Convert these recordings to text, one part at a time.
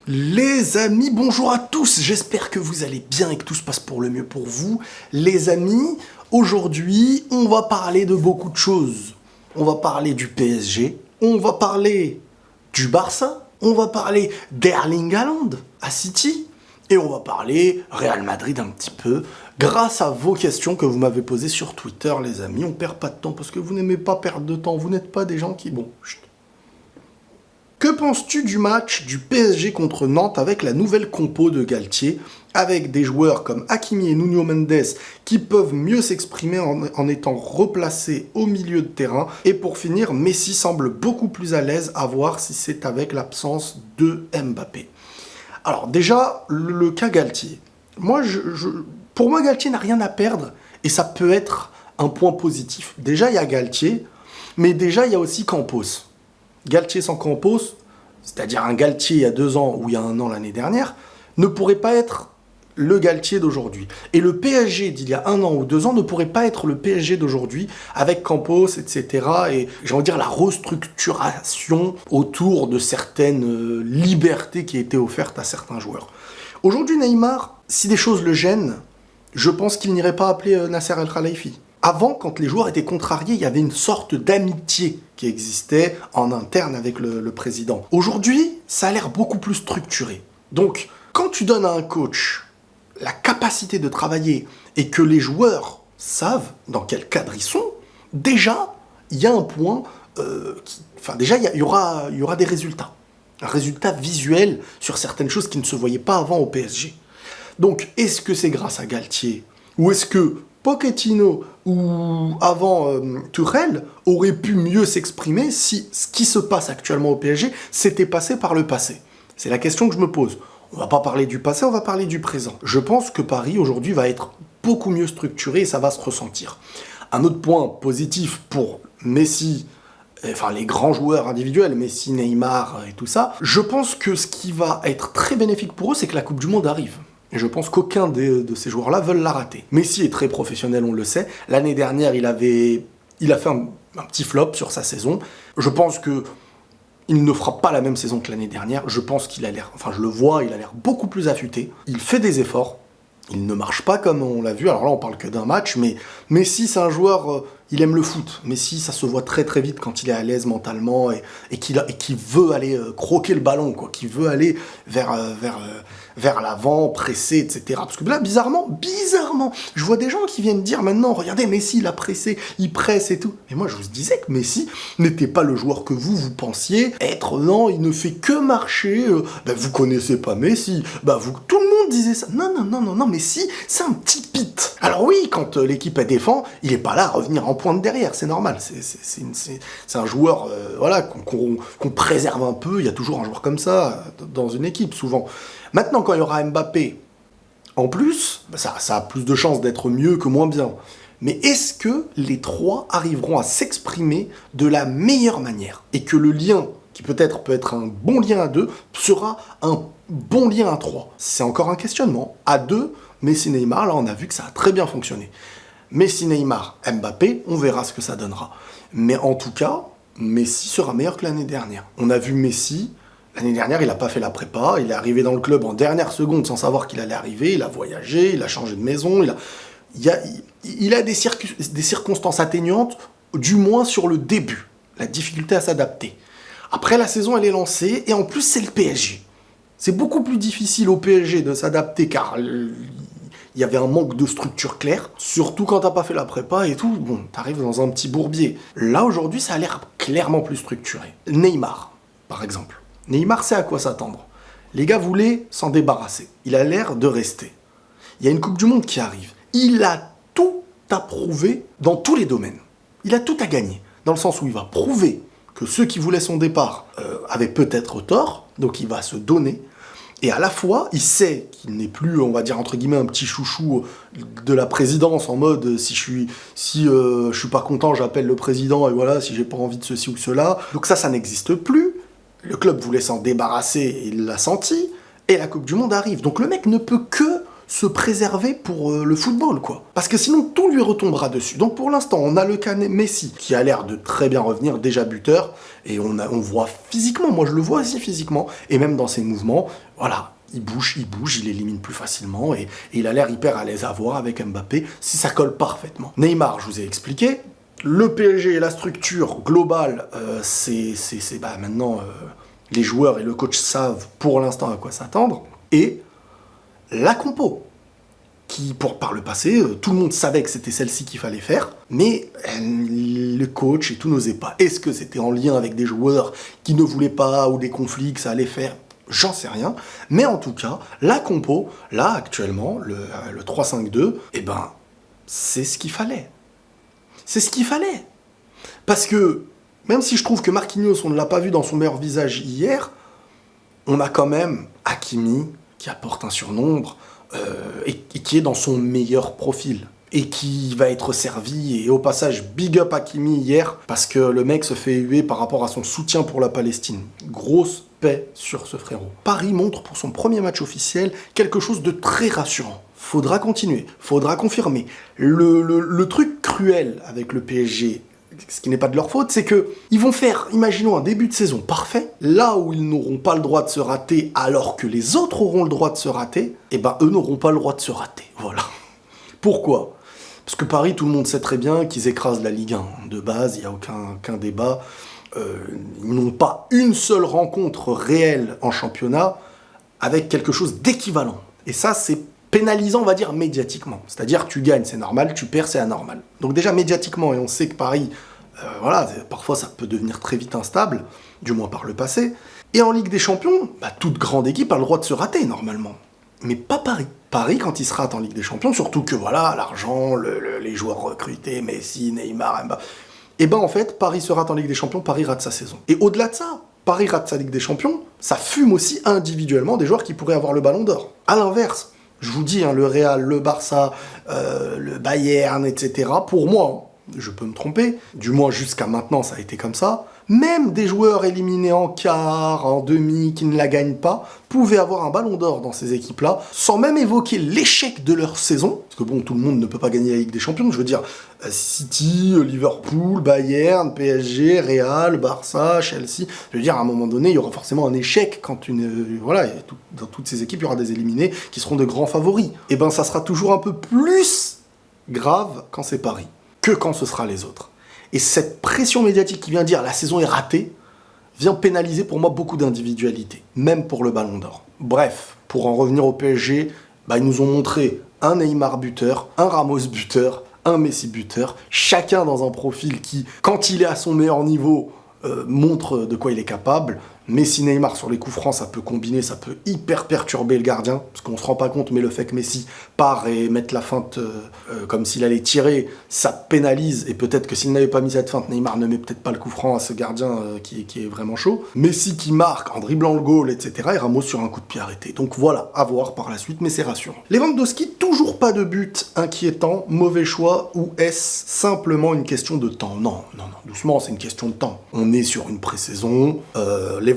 Les amis, bonjour à tous, j'espère que vous allez bien et que tout se passe pour le mieux pour vous. Les amis, aujourd'hui, on va parler de beaucoup de choses. On va parler du PSG, on va parler du Barça, on va parler d'Erling Haaland à City, et on va parler Real Madrid un petit peu, grâce à vos questions que vous m'avez posées sur Twitter, les amis. On perd pas de temps parce que vous n'aimez pas perdre de temps, vous n'êtes pas des gens qui... Bon, chut. Que penses-tu du match du PSG contre Nantes avec la nouvelle compo de Galtier, avec des joueurs comme Hakimi et Nuno Mendes qui peuvent mieux s'exprimer en étant replacés au milieu de terrain, et pour finir, Messi semble beaucoup plus à l'aise, à voir si c'est avec l'absence de Mbappé. Alors déjà, le cas Galtier. Pour moi, Galtier n'a rien à perdre, et ça peut être un point positif. Déjà, il y a Galtier, mais déjà, il y a aussi Campos. Galtier sans Campos, c'est-à-dire un Galtier il y a 2 ans ou il y a 1 an l'année dernière, ne pourrait pas être le Galtier d'aujourd'hui. Et le PSG d'il y a 1 an ou 2 ans ne pourrait pas être le PSG d'aujourd'hui avec Campos, etc. Et j'ai envie de dire la restructuration autour de certaines libertés qui étaient offertes à certains joueurs. Aujourd'hui, Neymar, si des choses le gênent, je pense qu'il n'irait pas appeler Nasser El Khelaifi. Avant, quand les joueurs étaient contrariés, il y avait une sorte d'amitié qui existait en interne avec le président. Aujourd'hui, ça a l'air beaucoup plus structuré. Donc, quand tu donnes à un coach la capacité de travailler et que les joueurs savent dans quel cadre ils sont, déjà, il y a un point... déjà, il y aura des résultats. Un résultat visuel sur certaines choses qui ne se voyaient pas avant au PSG. Donc, est-ce que c'est grâce à Galtier ou est-ce que Pochettino ou avant Tuchel aurait pu mieux s'exprimer si ce qui se passe actuellement au PSG s'était passé par le passé? C'est la question que je me pose. On va pas parler du passé, on va parler du présent. Je pense que Paris aujourd'hui va être beaucoup mieux structuré et ça va se ressentir. Un autre point positif pour Messi, enfin les grands joueurs individuels, Messi, Neymar et tout ça, je pense que ce qui va être très bénéfique pour eux, c'est que la Coupe du Monde arrive. Et je pense qu'aucun de ces joueurs-là veulent la rater. Messi est très professionnel, on le sait. L'année dernière, il a fait un petit flop sur sa saison. Je pense que il ne fera pas la même saison que l'année dernière. Je pense qu'il a l'air, enfin je le vois, il a l'air beaucoup plus affûté. Il fait des efforts. Il ne marche pas comme on l'a vu. Alors là, on parle que d'un match, mais Messi, c'est un joueur, il aime le foot. Messi, ça se voit très très vite quand il est à l'aise mentalement et qu'il veut aller croquer le ballon, quoi, qu'il veut aller vers l'avant, presser, etc. Parce que là, bizarrement, je vois des gens qui viennent dire maintenant, regardez, Messi, il a pressé, il presse et tout. Mais moi, je vous disais que Messi n'était pas le joueur que vous pensiez être. Non, il ne fait que marcher. Vous connaissez pas Messi. Tout le monde disait ça. Non, Messi, c'est un petit pit. Alors oui, quand l'équipe elle défend, il est pas là à revenir en pointe derrière, c'est normal. C'est un joueur qu'on préserve un peu. Il y a toujours un joueur comme ça dans une équipe, souvent. Maintenant, quand il y aura Mbappé, en plus, ça a plus de chances d'être mieux que moins bien. Mais est-ce que les trois arriveront à s'exprimer de la meilleure manière? Et que le lien, qui peut-être un bon lien à 2, sera un bon lien à 3? C'est encore un questionnement. À 2, Messi, Neymar, là on a vu que ça a très bien fonctionné. Messi, Neymar, Mbappé, on verra ce que ça donnera. Mais en tout cas, Messi sera meilleur que l'année dernière. On a vu Messi... L'année dernière, il n'a pas fait la prépa, il est arrivé dans le club en dernière seconde sans savoir qu'il allait arriver, il a voyagé, il a changé de maison, il a des circonstances atténuantes, du moins sur le début, la difficulté à s'adapter. Après, la saison, elle est lancée, et en plus, c'est le PSG. C'est beaucoup plus difficile au PSG de s'adapter, car il y avait un manque de structure claire, surtout quand t'as pas fait la prépa et tout, bon, t'arrives dans un petit bourbier. Là, aujourd'hui, ça a l'air clairement plus structuré. Neymar, par exemple. Neymar sait à quoi s'attendre. Les gars voulaient s'en débarrasser. Il a l'air de rester. Il y a une Coupe du Monde qui arrive. Il a tout à prouver dans tous les domaines. Il a tout à gagner. Dans le sens où il va prouver que ceux qui voulaient son départ avaient peut-être tort, donc il va se donner. Et à la fois, il sait qu'il n'est plus, on va dire entre guillemets, un petit chouchou de la présidence en mode si je suis pas content, j'appelle le président et voilà, si j'ai pas envie de ceci ou cela. Donc ça n'existe plus. Le club voulait s'en débarrasser et il l'a senti, et la Coupe du Monde arrive. Donc le mec ne peut que se préserver pour le football, quoi. Parce que sinon, tout lui retombera dessus. Donc pour l'instant, on a le cas Messi, qui a l'air de très bien revenir, déjà buteur, et on voit physiquement, moi je le vois aussi physiquement, et même dans ses mouvements, voilà, il bouge, il élimine plus facilement, et il a l'air hyper à l'aise à voir avec Mbappé, si ça colle parfaitement. Neymar, je vous ai expliqué, le PSG et la structure globale, c'est maintenant, les joueurs et le coach savent pour l'instant à quoi s'attendre, et la compo, qui, par le passé, tout le monde savait que c'était celle-ci qu'il fallait faire, mais le coach et tout n'osait pas. Est-ce que c'était en lien avec des joueurs qui ne voulaient pas, ou des conflits que ça allait faire? J'en sais rien. Mais en tout cas, la compo, là, actuellement, le 3-5-2, eh ben, c'est ce qu'il fallait. C'est ce qu'il fallait. Parce que, même si je trouve que Marquinhos, on ne l'a pas vu dans son meilleur visage hier, on a quand même Hakimi, qui apporte un surnombre, et qui est dans son meilleur profil. Et qui va être servi, et au passage, big up Hakimi hier, parce que le mec se fait huer par rapport à son soutien pour la Palestine. Grosse paix sur ce frérot. Paris montre pour son premier match officiel quelque chose de très rassurant. Faudra continuer, faudra confirmer. Le truc cruel avec le PSG, ce qui n'est pas de leur faute, c'est que ils vont faire, imaginons, un début de saison parfait, là où ils n'auront pas le droit de se rater, alors que les autres auront le droit de se rater, et ben eux n'auront pas le droit de se rater. Voilà. Pourquoi ? Parce que Paris, tout le monde sait très bien qu'ils écrasent la Ligue 1. De base, il n'y a aucun débat. Ils n'ont pas une seule rencontre réelle en championnat avec quelque chose d'équivalent. Et ça, c'est pénalisant, on va dire, médiatiquement. C'est-à-dire, tu gagnes, c'est normal, tu perds, c'est anormal. Donc déjà, médiatiquement, et on sait que Paris, parfois, ça peut devenir très vite instable, du moins par le passé. Et en Ligue des Champions, toute grande équipe a le droit de se rater, normalement. Mais pas Paris. Paris, quand il se rate en Ligue des Champions, surtout que voilà, l'argent, les joueurs recrutés, Messi, Neymar, Mbappé, et ben en fait, Paris se rate en Ligue des Champions, Paris rate sa saison. Et au-delà de ça, Paris rate sa Ligue des Champions, ça fume aussi individuellement des joueurs qui pourraient avoir le Ballon d'Or. À l'inverse, je vous dis, le Real, le Barça, le Bayern, etc., pour moi, je peux me tromper, du moins jusqu'à maintenant ça a été comme ça, même des joueurs éliminés en quart, en demi, qui ne la gagnent pas, pouvaient avoir un ballon d'or dans ces équipes-là, sans même évoquer l'échec de leur saison, parce que bon, tout le monde ne peut pas gagner la Ligue des Champions, je veux dire, City, Liverpool, Bayern, PSG, Real, Barça, Chelsea, je veux dire, à un moment donné, il y aura forcément un échec quand dans toutes ces équipes, il y aura des éliminés qui seront de grands favoris. Et ben, ça sera toujours un peu plus grave quand c'est Paris que quand ce sera les autres. Et cette pression médiatique qui vient dire la saison est ratée, vient pénaliser pour moi beaucoup d'individualité, même pour le Ballon d'Or. Bref, pour en revenir au PSG, ils nous ont montré un Neymar buteur, un Ramos buteur, un Messi buteur, chacun dans un profil qui, quand il est à son meilleur niveau, montre de quoi il est capable. Messi, Neymar sur les coups francs, ça peut combiner, ça peut hyper perturber le gardien, parce qu'on se rend pas compte, mais le fait que Messi part et mette la feinte comme s'il allait tirer, ça pénalise, et peut-être que s'il n'avait pas mis cette feinte, Neymar ne met peut-être pas le coup franc à ce gardien qui est vraiment chaud. Messi qui marque en dribblant le goal, etc., et Ramos sur un coup de pied arrêté. Donc voilà, à voir par la suite, mais c'est rassurant. Lewandowski, toujours pas de but inquiétant, mauvais choix, ou est-ce simplement une question de temps? Non, doucement, c'est une question de temps. On est sur une pré-saison,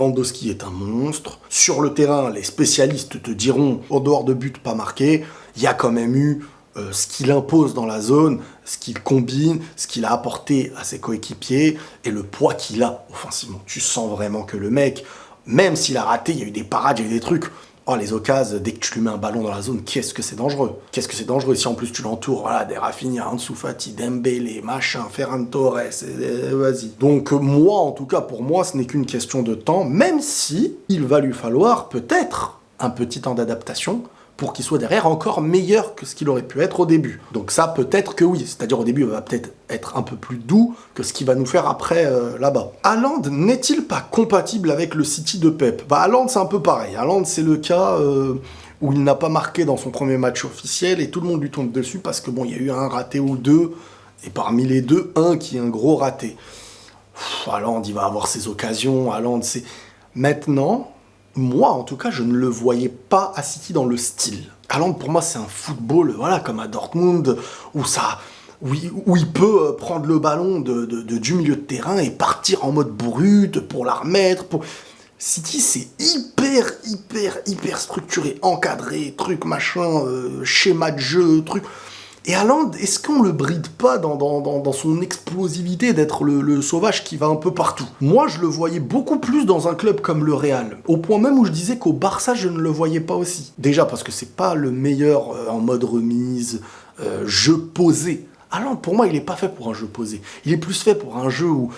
Lewandowski est un monstre. Sur le terrain, les spécialistes te diront, en dehors de buts pas marqués, il y a quand même eu ce qu'il impose dans la zone, ce qu'il combine, ce qu'il a apporté à ses coéquipiers, et le poids qu'il a offensivement. Tu sens vraiment que le mec, même s'il a raté, il y a eu des parades, il y a eu des trucs. Oh, les occasions, dès que tu lui mets un ballon dans la zone, qu'est-ce que c'est dangereux. Qu'est-ce que c'est dangereux. Si en plus tu l'entoures, voilà, des Rafinha, Ansu Fati, Dembélé, machin, Ferran Torres, vas-y. Donc moi, en tout cas, pour moi, ce n'est qu'une question de temps, même si il va lui falloir peut-être un petit temps d'adaptation pour qu'il soit derrière encore meilleur que ce qu'il aurait pu être au début. Donc ça, peut-être que oui. C'est-à-dire au début, il va peut-être être un peu plus doux que ce qu'il va nous faire après là-bas. Haaland n'est-il pas compatible avec le City de Pep? Haaland, c'est un peu pareil. Haaland, c'est le cas où il n'a pas marqué dans son premier match officiel et tout le monde lui tombe dessus parce que bon, il y a eu un raté ou deux, et parmi les deux, un qui est un gros raté. Haaland, il va avoir ses occasions. Haaland, c'est... Maintenant... Moi, en tout cas, je ne le voyais pas à City dans le style. Haaland, pour moi, c'est un football, voilà, comme à Dortmund, où il peut prendre le ballon du milieu de terrain et partir en mode brut pour la remettre. City, c'est hyper structuré, encadré, truc, machin, schéma de jeu, truc. Et Haaland, est-ce qu'on le bride pas dans son explosivité d'être le sauvage qui va un peu partout? Moi, je le voyais beaucoup plus dans un club comme le Real. Au point même où je disais qu'au Barça, je ne le voyais pas aussi. Déjà parce que c'est pas le meilleur en mode remise, jeu posé. Haaland, pour moi, il est pas fait pour un jeu posé. Il est plus fait pour un jeu où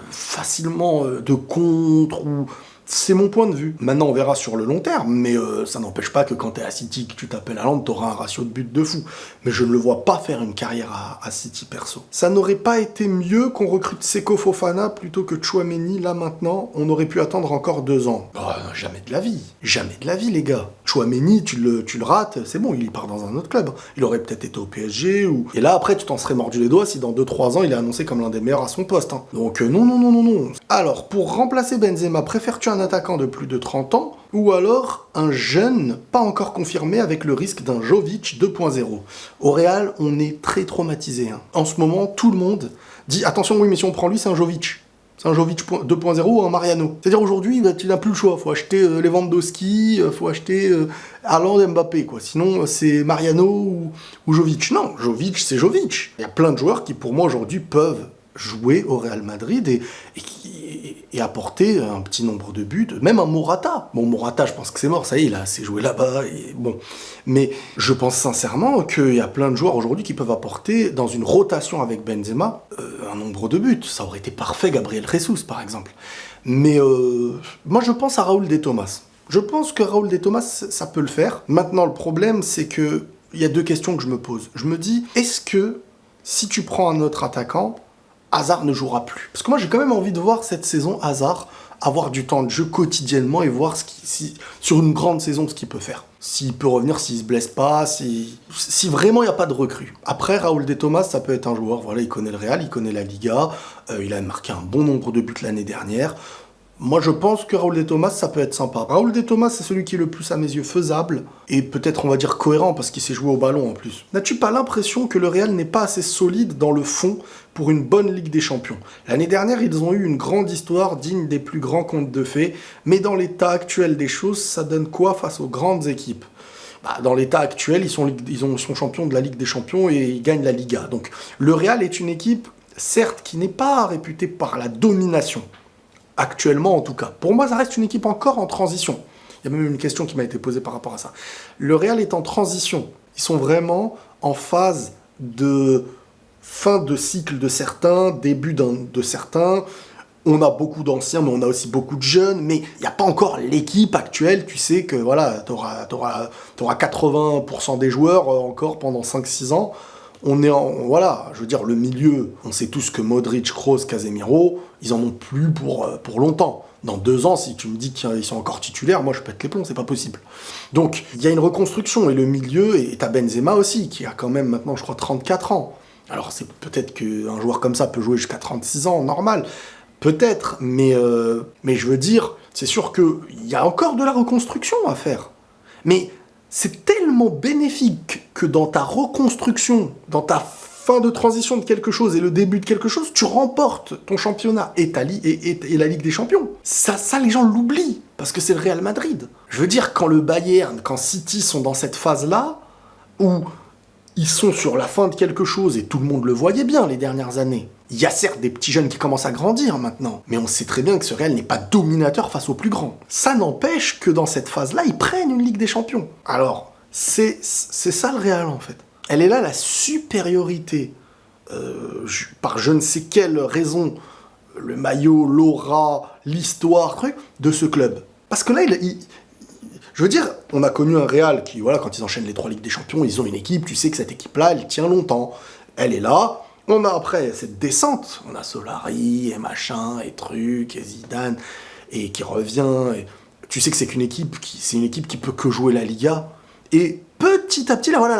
facilement de contre, ou... C'est mon point de vue. Maintenant, on verra sur le long terme, mais ça n'empêche pas que quand t'es à City, que tu t'appelles Haaland, t'auras un ratio de but de fou. Mais je ne le vois pas faire une carrière à City perso. Ça n'aurait pas été mieux qu'on recrute Seko Fofana plutôt que Tchouaméni, là maintenant? On aurait pu attendre encore 2 ans. Oh, jamais de la vie. Jamais de la vie, les gars. Tchouaméni, tu le rates, c'est bon, il part dans un autre club. Il aurait peut-être été au PSG, ou... Et là, après, tu t'en serais mordu les doigts si dans 2-3 ans, il est annoncé comme l'un des meilleurs à son poste. Hein. Donc, non. Alors, pour remplacer Benzema, préfères-tu un attaquant de plus de 30 ans, ou alors un jeune pas encore confirmé avec le risque d'un Jovic 2.0. Au Real, on est très traumatisé. Hein. En ce moment, tout le monde dit « Attention, oui, mais si on prend lui, c'est un Jovic. C'est un Jovic 2.0 ou un Mariano. » C'est-à-dire aujourd'hui, tu n'as plus le choix. Faut acheter Lewandowski, faut acheter Haaland, Mbappé. Quoi. Sinon, c'est Mariano ou Jovic. Non, Jovic, c'est Jovic. Il y a plein de joueurs qui, pour moi, aujourd'hui, peuvent jouer au Real Madrid et apporter un petit nombre de buts, même un Morata. Bon, Morata, je pense que c'est mort, ça y est, il a assez joué là-bas, et bon. Mais je pense sincèrement qu'il y a plein de joueurs aujourd'hui qui peuvent apporter, dans une rotation avec Benzema, un nombre de buts. Ça aurait été parfait, Gabriel Jesus, par exemple. Mais moi, je pense à Raúl de Tomás. Je pense que Raúl de Tomás, ça peut le faire. Maintenant, le problème, c'est que il y a 2 questions que je me pose. Je me dis, est-ce que, si tu prends un autre attaquant, Hazard ne jouera plus. Parce que moi, j'ai quand même envie de voir cette saison Hazard avoir du temps de jeu quotidiennement et voir sur une grande saison ce qu'il peut faire. S'il peut revenir, s'il se blesse pas, si vraiment il n'y a pas de recrue. Après, Raúl de Tomás, ça peut être un joueur, voilà, il connaît le Real, il connaît la Liga, il a marqué un bon nombre de buts l'année dernière. Moi, je pense que Raúl de Tomás, ça peut être sympa. Raúl de Tomás, c'est celui qui est le plus, à mes yeux, faisable, et peut-être, on va dire, cohérent, parce qu'il sait jouer au ballon, en plus. N'as-tu pas l'impression que le Real n'est pas assez solide dans le fond pour une bonne Ligue des Champions? L'année dernière, ils ont eu une grande histoire digne des plus grands contes de fées, mais dans l'état actuel des choses, ça donne quoi face aux grandes équipes? Dans l'état actuel, ils sont champions de la Ligue des Champions et ils gagnent la Liga. Donc, le Real est une équipe, certes, qui n'est pas réputée par la domination. Actuellement, en tout cas. Pour moi, ça reste une équipe encore en transition. Il y a même une question qui m'a été posée par rapport à ça. Le Real est en transition. Ils sont vraiment en phase de fin de cycle de certains, début de certains. On a beaucoup d'anciens, mais on a aussi beaucoup de jeunes. Mais il n'y a pas encore l'équipe actuelle. Tu sais que voilà, t'auras 80% des joueurs encore pendant 5-6 ans. On est voilà, je veux dire, le milieu, on sait tous que Modric, Kroos, Casemiro, ils en ont plus pour longtemps. Dans 2 ans, si tu me dis qu'ils sont encore titulaires, moi je pète les plombs, c'est pas possible. Donc, il y a une reconstruction, et le milieu, et t'as Benzema aussi, qui a quand même maintenant, je crois, 34 ans. Alors, c'est peut-être qu'un joueur comme ça peut jouer jusqu'à 36 ans, normal. Peut-être, mais je veux dire, c'est sûr qu'il y a encore de la reconstruction à faire. Mais c'est tellement bénéfique que dans ta reconstruction, dans ta fin de transition de quelque chose et le début de quelque chose, tu remportes ton championnat et la Ligue des Champions. Ça, les gens l'oublient, parce que c'est le Real Madrid. Je veux dire, quand le Bayern, quand City sont dans cette phase-là, où ils sont sur la fin de quelque chose, et tout le monde le voyait bien les dernières années. Il y a certes des petits jeunes qui commencent à grandir maintenant, mais on sait très bien que ce Real n'est pas dominateur face aux plus grands. Ça n'empêche que dans cette phase-là, ils prennent une Ligue des Champions. Alors, c'est ça le Real en fait. Elle est là la supériorité, par je ne sais quelle raison, le maillot, l'aura, l'histoire, truc, de ce club. Parce que là, je veux dire, on a connu un Real qui, voilà, quand ils enchaînent les 3 Ligues des Champions, ils ont une équipe, tu sais que cette équipe-là, elle tient longtemps. Elle est là. On a après cette descente, on a Solari, et machin, et truc, et Zidane, et qui revient. Et tu sais que c'est une équipe qui peut que jouer la Liga. Et petit à petit, là, voilà,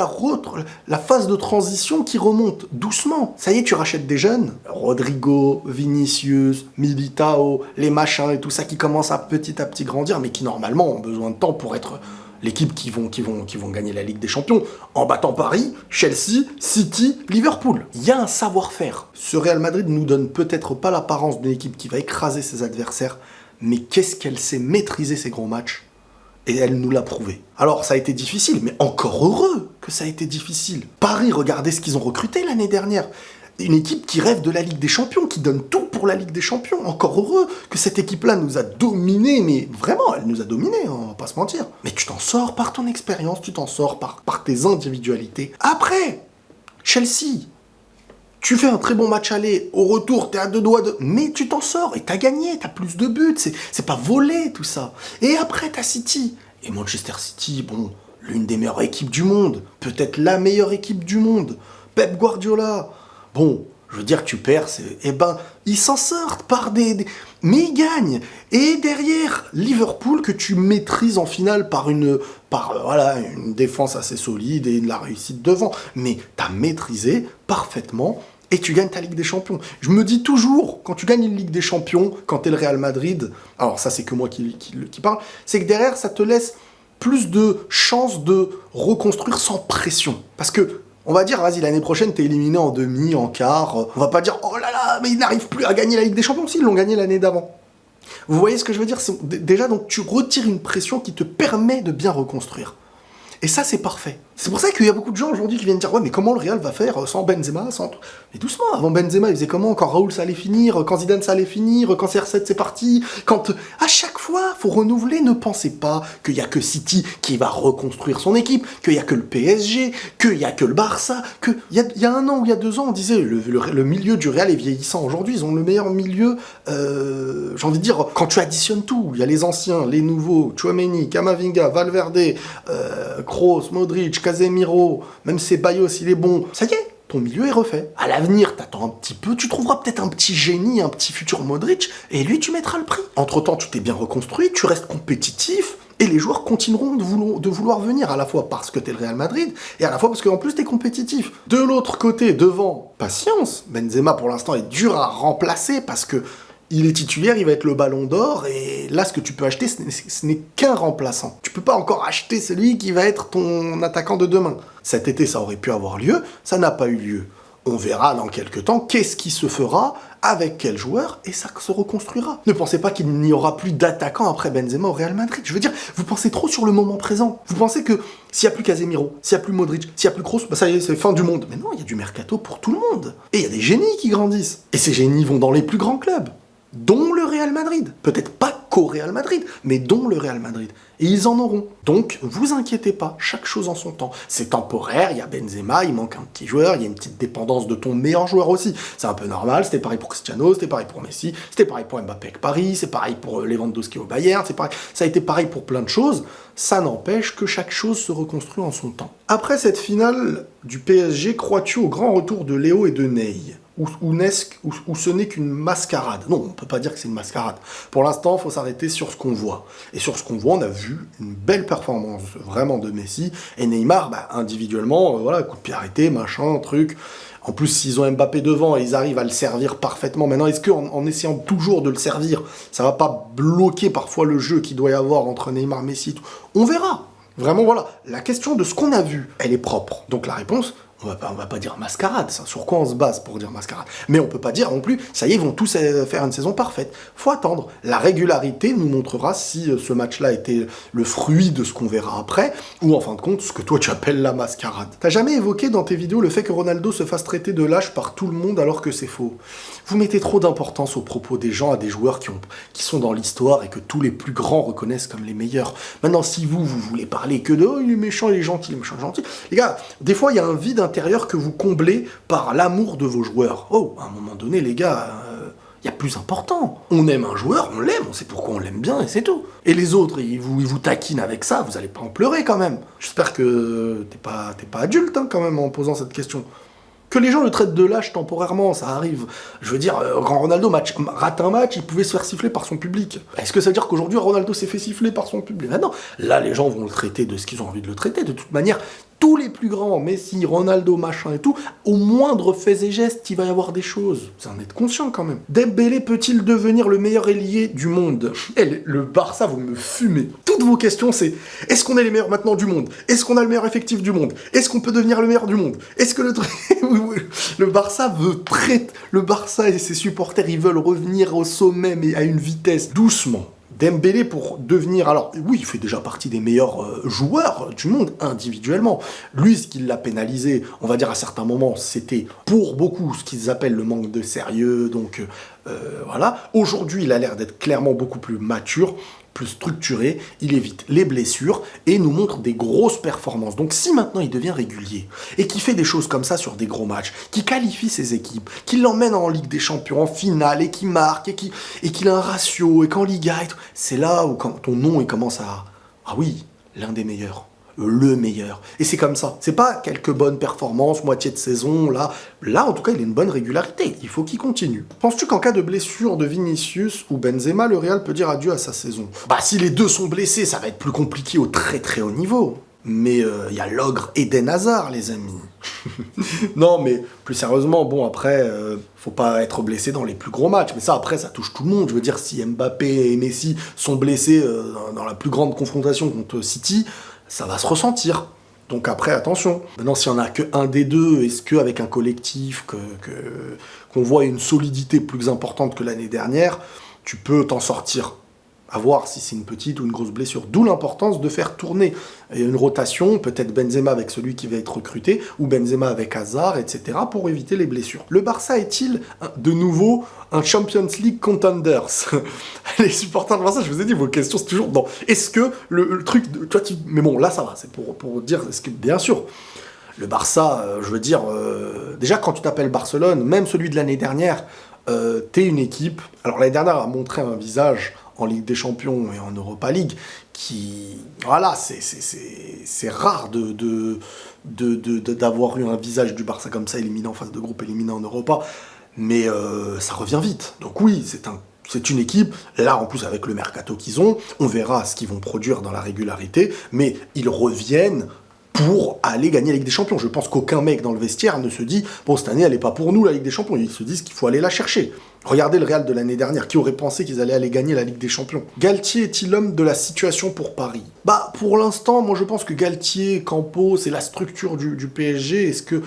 la phase de transition qui remonte doucement. Ça y est, tu rachètes des jeunes. Rodrigo, Vinicius, Militao, les machins et tout ça qui commencent à petit grandir, mais qui normalement ont besoin de temps pour être l'équipe qui vont gagner la Ligue des Champions en battant Paris, Chelsea, City, Liverpool. Il y a un savoir-faire. Ce Real Madrid nous donne peut-être pas l'apparence d'une équipe qui va écraser ses adversaires, mais qu'est-ce qu'elle sait maîtriser ces gros matchs? Et elle nous l'a prouvé. Alors, ça a été difficile, mais encore heureux que ça a été difficile. Paris, regardez ce qu'ils ont recruté l'année dernière. Une équipe qui rêve de la Ligue des Champions, qui donne tout pour la Ligue des Champions. Encore heureux que cette équipe-là nous a dominés, mais vraiment, elle nous a dominés, on va pas se mentir. Mais tu t'en sors par ton expérience, tu t'en sors par tes individualités. Après, Chelsea, tu fais un très bon match aller, au retour, t'es à 2 doigts de... Mais tu t'en sors, et t'as gagné, t'as plus de buts, c'est pas volé tout ça. Et après, t'as City. Et Manchester City, bon, l'une des meilleures équipes du monde, peut-être la meilleure équipe du monde. Pep Guardiola. Bon, je veux dire, tu perds, eh ben, ils s'en sortent par mais ils gagnent. Et derrière, Liverpool, que tu maîtrises en finale par une défense assez solide et de la réussite devant. Mais t'as maîtrisé parfaitement et tu gagnes ta Ligue des Champions. Je me dis toujours, quand tu gagnes une Ligue des Champions, quand t'es le Real Madrid, alors ça c'est que moi qui parle, c'est que derrière, ça te laisse plus de chances de reconstruire sans pression. Parce que on va dire, vas-y, l'année prochaine, t'es éliminé en demi, en quart. On va pas dire, oh là là, mais ils n'arrivent plus à gagner la Ligue des Champions. Si, ils l'ont gagné l'année d'avant. Vous voyez ce que je veux dire? Déjà, donc, tu retires une pression qui te permet de bien reconstruire. Et ça, c'est parfait. C'est pour ça qu'il y a beaucoup de gens aujourd'hui qui viennent dire, ouais, mais comment le Real va faire sans Benzema, sans... Mais doucement, avant Benzema, il faisait comment? Quand Raoul, ça allait finir, quand Zidane, ça allait finir, quand CR7, c'est parti, quand... À chaque fois, faut renouveler, ne pensez pas qu'il y a que City qui va reconstruire son équipe, qu'il y a que le PSG, qu'il y a que le Barça, que... Il y a 1 an ou il y a 2 ans, on disait, le milieu du Real est vieillissant. Aujourd'hui, ils ont le meilleur milieu, j'ai envie de dire, quand tu additionnes tout, il y a les anciens, les nouveaux, Tchouaméni, Camavinga, Valverde, Kroos, Modric, Casemiro, même Ceballos, il est bon. Ça y est, ton milieu est refait. À l'avenir, t'attends un petit peu, tu trouveras peut-être un petit génie, un petit futur Modric, et lui, tu mettras le prix. Entre-temps, tu t'es bien reconstruit, tu restes compétitif, et les joueurs continueront de vouloir venir, à la fois parce que t'es le Real Madrid, et à la fois parce qu'en plus, t'es compétitif. De l'autre côté, devant, patience. Benzema, pour l'instant, est dur à remplacer, parce que il est titulaire, il va être le ballon d'or, et là, ce que tu peux acheter, ce n'est qu'un remplaçant. Tu peux pas encore acheter celui qui va être ton attaquant de demain. Cet été, ça aurait pu avoir lieu, ça n'a pas eu lieu. On verra dans quelques temps qu'est-ce qui se fera, avec quel joueur, et ça se reconstruira. Ne pensez pas qu'il n'y aura plus d'attaquants après Benzema au Real Madrid. Je veux dire, vous pensez trop sur le moment présent. Vous pensez que s'il n'y a plus Casemiro, s'il n'y a plus Modric, s'il n'y a plus Kroos, bah ça y est, c'est fin du monde. Mais non, il y a du mercato pour tout le monde. Et il y a des génies qui grandissent. Et ces génies vont dans les plus grands clubs, dont le Real Madrid. Peut-être pas qu'au Real Madrid, mais dont le Real Madrid. Et ils en auront. Donc, vous inquiétez pas, chaque chose en son temps. C'est temporaire, il y a Benzema, il manque un petit joueur, il y a une petite dépendance de ton meilleur joueur aussi. C'est un peu normal, c'était pareil pour Cristiano, c'était pareil pour Messi, c'était pareil pour Mbappé avec Paris, c'est pareil pour Lewandowski au Bayern, c'est pareil. Ça a été pareil pour plein de choses. Ça n'empêche que chaque chose se reconstruit en son temps. Après cette finale du PSG, crois-tu au grand retour de Léo et de Ney ? Ou ce n'est qu'une mascarade? Non, on ne peut pas dire que c'est une mascarade. Pour l'instant, il faut s'arrêter sur ce qu'on voit. Et sur ce qu'on voit, on a vu une belle performance vraiment de Messi. Et Neymar, individuellement, voilà, coup de pied arrêté, machin, truc. En plus, s'ils ont Mbappé devant et ils arrivent à le servir parfaitement. Maintenant, est-ce qu'en essayant toujours de le servir, ça va pas bloquer parfois le jeu qu'il doit y avoir entre Neymar et Messi? On verra. Vraiment, voilà. La question de ce qu'on a vu, elle est propre. Donc la réponse... On va pas dire mascarade, ça. Sur quoi on se base pour dire mascarade? Mais on peut pas dire non plus, ça y est, ils vont tous faire une saison parfaite. Faut attendre. La régularité nous montrera si ce match-là était le fruit de ce qu'on verra après, ou en fin de compte, ce que toi tu appelles la mascarade. T'as jamais évoqué dans tes vidéos le fait que Ronaldo se fasse traiter de lâche par tout le monde alors que c'est faux. Vous mettez trop d'importance aux propos des gens à des joueurs qui sont dans l'histoire et que tous les plus grands reconnaissent comme les meilleurs. Maintenant, si vous voulez parler que de « oh, il est méchant, il est gentil, les gars, des fois, il y a un vide intérieur que vous comblez par l'amour de vos joueurs. Oh, à un moment donné, les gars, il y a plus important. On aime un joueur, on l'aime, on sait pourquoi on l'aime bien, et c'est tout. Et les autres, ils vous taquinent avec ça, vous allez pas en pleurer quand même. J'espère que t'es pas adulte quand même en posant cette question. Que les gens le traitent de lâche temporairement, ça arrive. Je veux dire, quand Ronaldo rate un match, il pouvait se faire siffler par son public. Est-ce que ça veut dire qu'aujourd'hui, Ronaldo s'est fait siffler par son public? Ah non, là, les gens vont le traiter de ce qu'ils ont envie de le traiter. De toute manière, tous les plus grands, Messi, Ronaldo, machin et tout, au moindre fait et geste, il va y avoir des choses. Vous en êtes conscient quand même. Dembélé peut-il devenir le meilleur ailier du monde? Le Barça, vous me fumez. Toutes vos questions, c'est est-ce qu'on est les meilleurs maintenant du monde? Est-ce qu'on a le meilleur effectif du monde? Est-ce qu'on peut devenir le meilleur du monde? Est-ce que le Barça veut le Barça et ses supporters, ils veulent revenir au sommet, mais à une vitesse doucement. Dembélé pour devenir... Alors, oui, il fait déjà partie des meilleurs joueurs du monde, individuellement. Lui, ce qui l'a pénalisé, on va dire à certains moments, c'était pour beaucoup ce qu'ils appellent le manque de sérieux. Donc, voilà. Aujourd'hui, il a l'air d'être clairement beaucoup plus mature, plus structuré, il évite les blessures et nous montre des grosses performances. Donc si maintenant il devient régulier et qu'il fait des choses comme ça sur des gros matchs, qu'il qualifie ses équipes, qu'il l'emmène en Ligue des Champions, en finale, et qu'il marque, et qu'il a un ratio, et qu'en Liga, c'est là où quand ton nom il commence à... Ah oui, l'un des meilleurs. Le meilleur. Et c'est comme ça. C'est pas quelques bonnes performances, moitié de saison, là. Là, en tout cas, il a une bonne régularité. Il faut qu'il continue. Penses-tu qu'en cas de blessure de Vinicius ou Benzema, le Real peut dire adieu à sa saison? Bah, si les deux sont blessés, ça va être plus compliqué au très très haut niveau. Mais il y a l'ogre Eden Hazard, les amis. Non, mais plus sérieusement, bon, après, faut pas être blessé dans les plus gros matchs. Mais ça, après, ça touche tout le monde. Je veux dire, si Mbappé et Messi sont blessés dans la plus grande confrontation contre City, ça va se ressentir. Donc après, attention. Maintenant, s'il n'y en a qu'un des deux, est-ce qu'avec un collectif, qu'on voit une solidité plus importante que l'année dernière, tu peux t'en sortir? À voir si c'est une petite ou une grosse blessure. D'où l'importance de faire tourner une rotation, peut-être Benzema avec celui qui va être recruté, ou Benzema avec Hazard, etc., pour éviter les blessures. Le Barça est-il, de nouveau, un Champions League contenders? Les supporters de Barça, je vous ai dit, vos questions, c'est toujours dans... Est-ce que le truc... Toi, mais bon, là, ça va, c'est pour dire... Est-ce que, bien sûr, le Barça, je veux dire... déjà, quand tu t'appelles Barcelone, même celui de l'année dernière, t'es une équipe... Alors, l'année dernière a montré un visage... en Ligue des Champions et en Europa League, qui... Voilà, c'est rare d'avoir eu un visage du Barça comme ça, éliminé en phase de groupe, éliminé en Europa, mais ça revient vite. Donc oui, c'est une équipe, là en plus avec le mercato qu'ils ont, on verra ce qu'ils vont produire dans la régularité, mais ils reviennent pour aller gagner la Ligue des Champions. Je pense qu'aucun mec dans le vestiaire ne se dit « Bon, cette année, elle n'est pas pour nous, la Ligue des Champions ». Ils se disent qu'il faut aller la chercher. Regardez le Real de l'année dernière. Qui aurait pensé qu'ils allaient aller gagner la Ligue des Champions? Galtier est-il l'homme de la situation pour Paris? Bah, pour l'instant, moi je pense que Galtier, Campos, c'est la structure du PSG. Est-ce que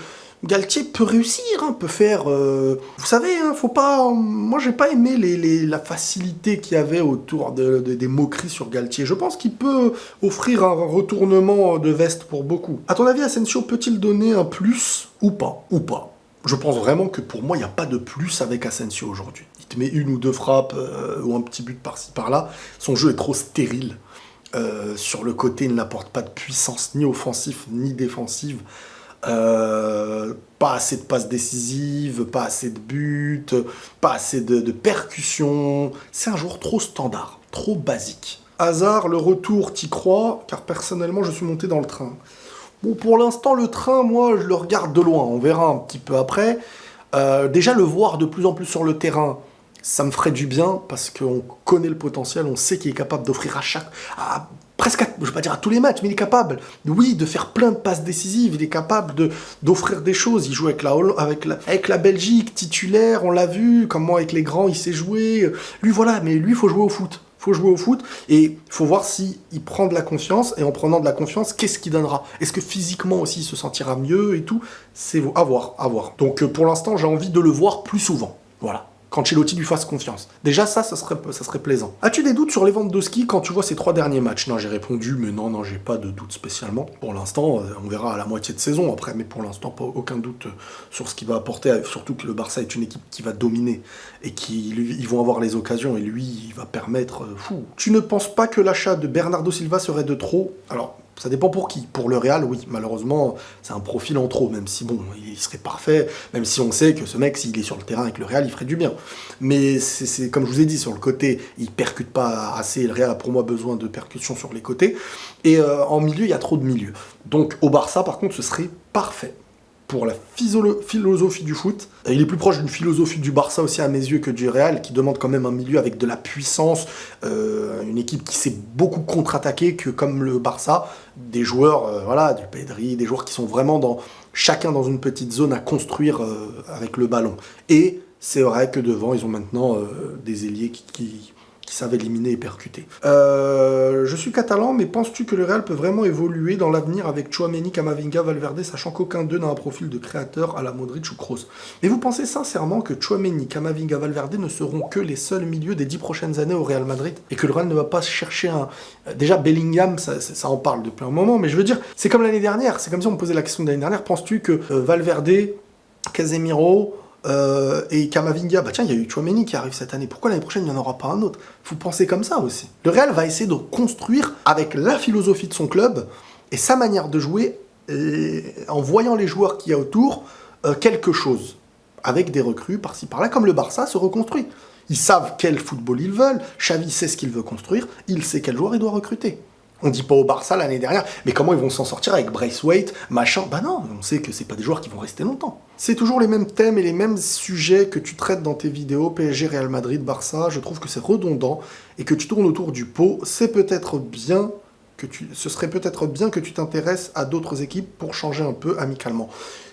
Galtier peut réussir, hein, peut faire... Vous savez, hein, faut pas... Moi, j'ai pas aimé la facilité qu'il y avait autour des moqueries sur Galtier. Je pense qu'il peut offrir un retournement de veste pour beaucoup. À ton avis, Asensio peut-il donner un plus ou pas? Ou pas? Je pense vraiment que pour moi, il n'y a pas de plus avec Asensio aujourd'hui. Il te met une ou deux frappes ou un petit but par-ci, par-là. Son jeu est trop stérile. Sur le côté, il n'apporte pas de puissance ni offensive ni défensive. Pas assez de passes décisives, pas assez de buts, pas assez de percussions. C'est un joueur trop standard, trop basique. Hazard, le retour, t'y crois? Car personnellement, je suis monté dans le train. Bon, pour l'instant, le train, moi, je le regarde de loin. On verra un petit peu après. Déjà, le voir de plus en plus sur le terrain, ça me ferait du bien, parce qu'on connaît le potentiel, on sait qu'il est capable d'offrir presque, je ne vais pas dire à tous les matchs, mais il est capable, oui, de faire plein de passes décisives, il est capable d'offrir des choses. Il joue avec la Belgique, titulaire, on l'a vu, comme moi avec les grands, il sait jouer. Lui, voilà, mais lui, il faut jouer au foot. Faut jouer au foot et il faut voir s'il prend de la confiance, et en prenant de la confiance, qu'est-ce qu'il donnera? Est-ce que physiquement aussi il se sentira mieux et tout? C'est à voir, à voir. Donc pour l'instant, j'ai envie de le voir plus souvent. Voilà. Qu'Ancelotti lui fasse confiance. Déjà, ça serait plaisant. As-tu des doutes sur Lewandowski quand tu vois ces 3 derniers matchs? Non, j'ai répondu, mais non, j'ai pas de doute spécialement. Pour l'instant, on verra à la moitié de saison après, mais pour l'instant, pas aucun doute sur ce qu'il va apporter, surtout que le Barça est une équipe qui va dominer et ils vont avoir les occasions, et lui, il va permettre... Tu ne penses pas que l'achat de Bernardo Silva serait de trop? Alors, ça dépend pour qui. Pour le Real, oui, malheureusement, c'est un profil en trop, même si, bon, il serait parfait, même si on sait que ce mec, s'il est sur le terrain avec le Real, il ferait du bien. Mais c'est comme je vous ai dit, sur le côté, il percute pas assez, le Real a pour moi besoin de percussion sur les côtés, et en milieu, il y a trop de milieux. Donc, au Barça, par contre, ce serait parfait pour la philosophie du foot. Il est plus proche d'une philosophie du Barça aussi à mes yeux que du Real, qui demande quand même un milieu avec de la puissance, une équipe qui sait beaucoup contre-attaquer, que comme le Barça, des joueurs, voilà, du Pedri, des joueurs qui sont vraiment chacun dans une petite zone à construire avec le ballon. Et c'est vrai que devant, ils ont maintenant des ailiers qui savent éliminer et percuter. Je suis catalan, mais penses-tu que le Real peut vraiment évoluer dans l'avenir avec Tchouaméni, Camavinga, Valverde, sachant qu'aucun d'eux n'a un profil de créateur à la Modric ou Kroos? Mais vous pensez sincèrement que Tchouaméni, Camavinga, Valverde ne seront que les seuls milieux des 10 prochaines années au Real Madrid? Et que le Real ne va pas chercher un... Déjà, Bellingham, ça en parle depuis un moment, mais je veux dire, c'est comme l'année dernière, c'est comme si on me posait la question de l'année dernière, penses-tu que Valverde, Casemiro... et Camavinga, bah tiens, il y a eu Tchouaméni qui arrive cette année. Pourquoi l'année prochaine, il n'y en aura pas un autre? Faut penser comme ça aussi. Le Real va essayer de construire avec la philosophie de son club et sa manière de jouer, en voyant les joueurs qu'il y a autour, quelque chose. Avec des recrues par-ci par-là, comme le Barça se reconstruit. Ils savent quel football ils veulent, Xavi sait ce qu'il veut construire, il sait quel joueur il doit recruter. On dit pas au Barça l'année dernière, mais comment ils vont s'en sortir avec Braithwaite, machin? Bah non, on sait que c'est pas des joueurs qui vont rester longtemps. C'est toujours les mêmes thèmes et les mêmes sujets que tu traites dans tes vidéos, PSG, Real Madrid, Barça, je trouve que c'est redondant et que tu tournes autour du pot. Ce serait peut-être bien que tu t'intéresses à d'autres équipes pour changer un peu amicalement.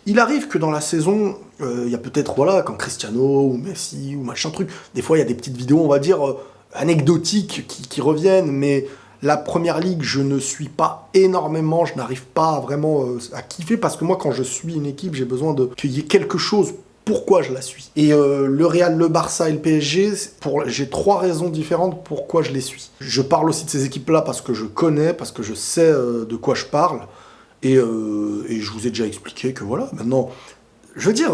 Il arrive que dans la saison, il y a peut-être, voilà, quand Cristiano ou Messi ou machin truc, des fois il y a des petites vidéos, on va dire, anecdotiques qui reviennent, mais... La première ligue, je ne suis pas énormément, je n'arrive pas vraiment à kiffer, parce que moi, quand je suis une équipe, j'ai besoin qu'il y ait quelque chose, pourquoi je la suis. Et le Real, le Barça et le PSG, j'ai 3 raisons différentes pourquoi je les suis. Je parle aussi de ces équipes-là parce que je connais, parce que je sais de quoi je parle, et je vous ai déjà expliqué que voilà, maintenant, je veux dire,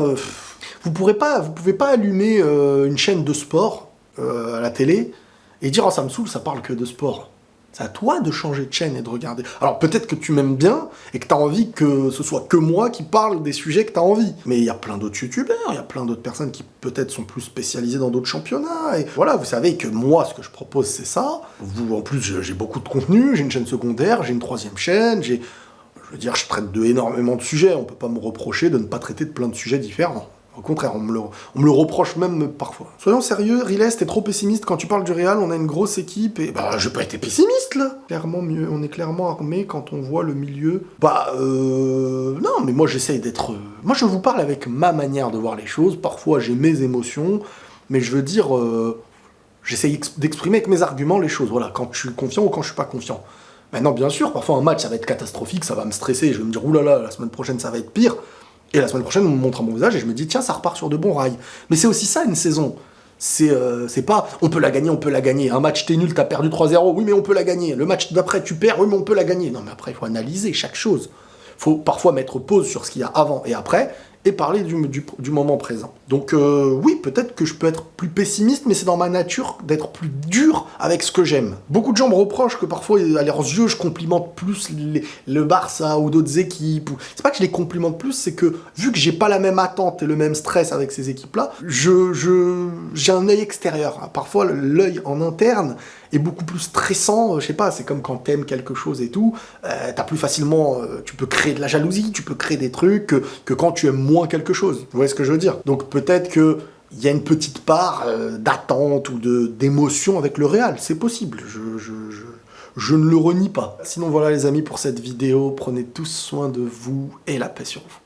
vous pouvez pas allumer une chaîne de sport à la télé et dire « Oh, ça me saoule, ça parle que de sport ». C'est à toi de changer de chaîne et de regarder. Alors peut-être que tu m'aimes bien et que tu as envie que ce soit que moi qui parle des sujets que tu as envie. Mais il y a plein d'autres youtubeurs, il y a plein d'autres personnes qui peut-être sont plus spécialisées dans d'autres championnats. Et voilà, vous savez que moi, ce que je propose, c'est ça. Vous, en plus, j'ai beaucoup de contenu, j'ai une chaîne secondaire, j'ai une 3e chaîne, je veux dire, je traite énormément de sujets. On peut pas me reprocher de ne pas traiter de plein de sujets différents. Au contraire, on me le reproche même parfois. Soyons sérieux, Riles, t'es trop pessimiste quand tu parles du Real, on a une grosse équipe et... Bah, j'ai pas été pessimiste, là. Clairement mieux, on est clairement armé quand on voit le milieu. Non, mais moi j'essaye d'être... Moi je vous parle avec ma manière de voir les choses, parfois j'ai mes émotions, mais je veux dire... J'essaye d'exprimer avec mes arguments les choses, voilà, quand je suis confiant ou quand je suis pas confiant. Maintenant, bien sûr, parfois un match ça va être catastrophique, ça va me stresser, je vais me dire, oulala, la semaine prochaine ça va être pire. Et la semaine prochaine, on me montre à mon visage et je me dis, tiens, ça repart sur de bons rails. Mais c'est aussi ça, une saison. C'est pas, on peut la gagner. Un match, t'es nul, t'as perdu 3-0, oui, mais on peut la gagner. Le match d'après, tu perds, oui, mais on peut la gagner. Non, mais après, il faut analyser chaque chose. Il faut parfois mettre pause sur ce qu'il y a avant et après, et parler du moment présent. Donc oui, peut-être que je peux être plus pessimiste, mais c'est dans ma nature d'être plus dur avec ce que j'aime. Beaucoup de gens me reprochent que parfois, à leurs yeux, je complimente plus le Barça ou d'autres équipes. C'est pas que je les complimente plus, c'est que vu que j'ai pas la même attente et le même stress avec ces équipes-là, j'ai un œil extérieur. Parfois, l'œil en interne est beaucoup plus stressant, je sais pas, c'est comme quand t'aimes quelque chose et tout, t'as plus facilement, tu peux créer de la jalousie, tu peux créer des trucs que quand tu aimes moins quelque chose. Vous voyez ce que je veux dire? Donc peut-être que il y a une petite part d'attente ou d'émotion avec le Real, c'est possible, je ne le renie pas. Sinon voilà les amis pour cette vidéo, prenez tous soin de vous et la paix sur vous.